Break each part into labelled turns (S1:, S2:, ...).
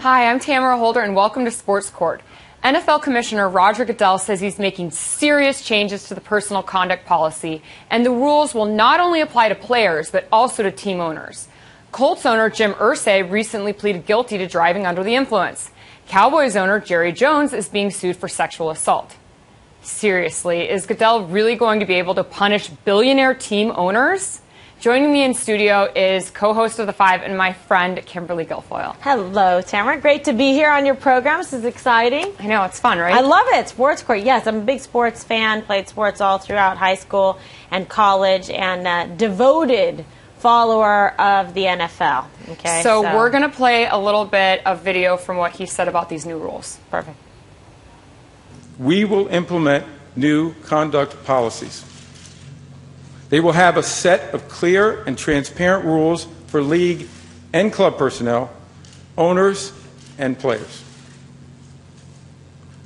S1: Hi, I'm Tamara Holder, and welcome to Sports Court. NFL Commissioner Roger Goodell says he's making serious changes to the personal conduct policy, and the rules will not only apply to players, but also to team owners. Colts owner Jim Irsay recently pleaded guilty to driving under the influence. Cowboys owner Jerry Jones is being sued for sexual assault. Seriously, is Goodell really going to be able to punish billionaire team owners? Joining me in studio is co-host of The Five and my friend Kimberly Guilfoyle.
S2: Hello, Tamara. Great to be here on your program. This is exciting.
S1: I know, it's fun, right?
S2: I love it. Sports Court. Yes, I'm a big sports fan. Played sports all throughout high school and college, and devoted follower of the NFL. Okay.
S1: So we're going to play a little bit of video from what he said about these new rules.
S2: Perfect.
S3: We will implement new conduct policies. They will have a set of clear and transparent rules for league and club personnel, owners, and players.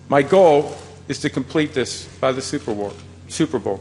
S3: My goal is to complete this by the Super Bowl.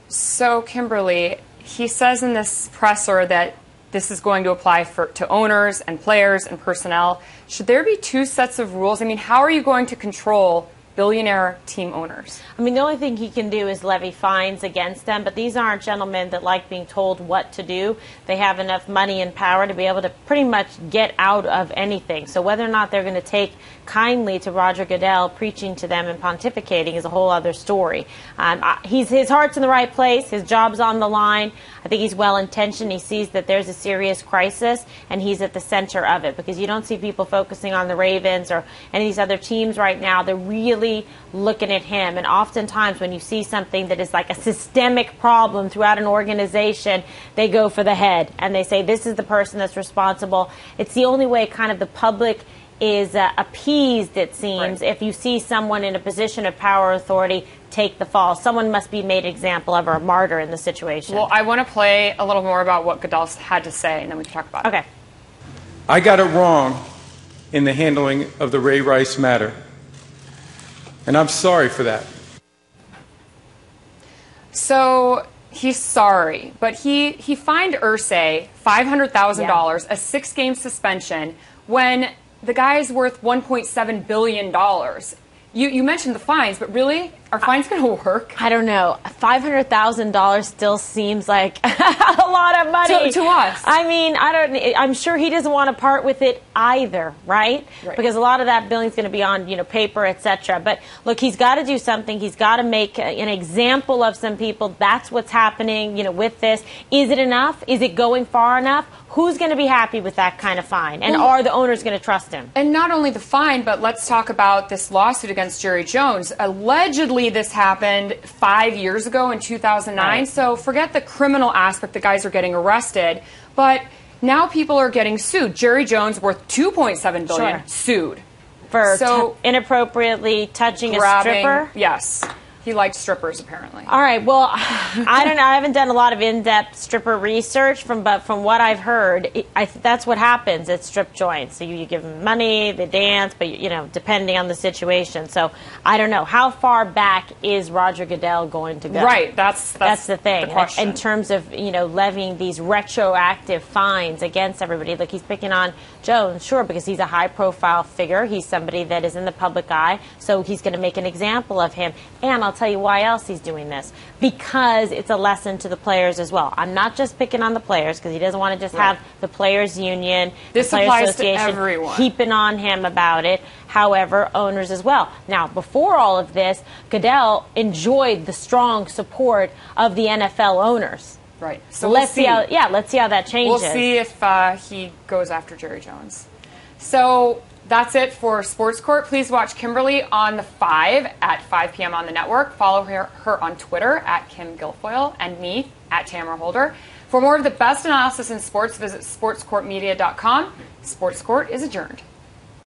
S1: So, Kimberly, he says in this presser that this is going to apply to owners and players and personnel. Should there be two sets of rules? I mean, how are you going to control billionaire team owners?
S2: I mean, the only thing he can do is levy fines against them, but these aren't gentlemen that like being told what to do. They have enough money and power to be able to pretty much get out of anything. So whether or not they're going to take kindly to Roger Goodell preaching to them and pontificating is a whole other story. His heart's in the right place. His job's on the line. I think he's well-intentioned. He sees that there's a serious crisis, and he's at the center of it, because you don't see people focusing on the Ravens or any of these other teams right now. They're really looking at him. And oftentimes when you see something that is like a systemic problem throughout an organization, they go for the head, and they say this is the person that's responsible. It's the only way kind of the public is appeased, it seems, if you see someone in a position of power or authority take the fall. Someone must be made example of, or a martyr in the situation.
S1: Well, I want to play a little more about what Goodell had to say, and then we can talk about it.
S2: Okay.
S3: I got it wrong in the handling of the Ray Rice matter, and I'm sorry for that.
S1: So he's sorry, but he fined Irsay $500,000, a 6-game suspension, when the guy's worth $1.7 billion. You mentioned the fines, but really, are fines going to work?
S2: I don't know. $500,000 still seems like a lot of money
S1: to us.
S2: I mean, I'm sure he doesn't want to part with it either, right? Because a lot of that billing's going to be on, paper, etc. But look, he's got to do something. He's got to make an example of some people. That's what's happening, with this. Is it enough? Is it going far enough? Who's going to be happy with that kind of fine? And are the owners going to trust him?
S1: And not only the fine, but let's talk about this lawsuit against Jerry Jones. Allegedly, this happened 5 years ago in 2009. Right. So forget the criminal aspect. The guys are getting arrested. But now people are getting sued. Jerry Jones, worth $2.7 billion, sued.
S2: For inappropriately touching a stripper?
S1: Yes. He liked strippers, apparently.
S2: All right. Well, I don't know. I haven't done a lot of in-depth stripper research, but from what I've heard, that's what happens at strip joints. So you give them money, they dance, but depending on the situation. So I don't know. How far back is Roger Goodell going to go?
S1: Right. That's
S2: the thing.
S1: The question.
S2: In terms of levying these retroactive fines against everybody. Like, he's picking on Jones, sure, because he's a high-profile figure. He's somebody that is in the public eye. So he's going to make an example of him. And I'll tell you why else he's doing this. Because it's a lesson to the players as well. I'm not just picking on the players, because he doesn't want to just have the players' union,
S1: this
S2: the Players
S1: applies
S2: Association,
S1: to everyone,
S2: heaping on him about it. However, owners as well. Now, before all of this, Goodell enjoyed the strong support of the NFL owners.
S1: Right. So
S2: let's see how that changes.
S1: We'll see if he goes after Jerry Jones. So that's it for Sports Court. Please watch Kimberly on The Five at 5 p.m. on the network. Follow her on Twitter at Kim Guilfoyle and me at Tamara Holder. For more of the best analysis in sports, visit sportscourtmedia.com. Sports Court is adjourned.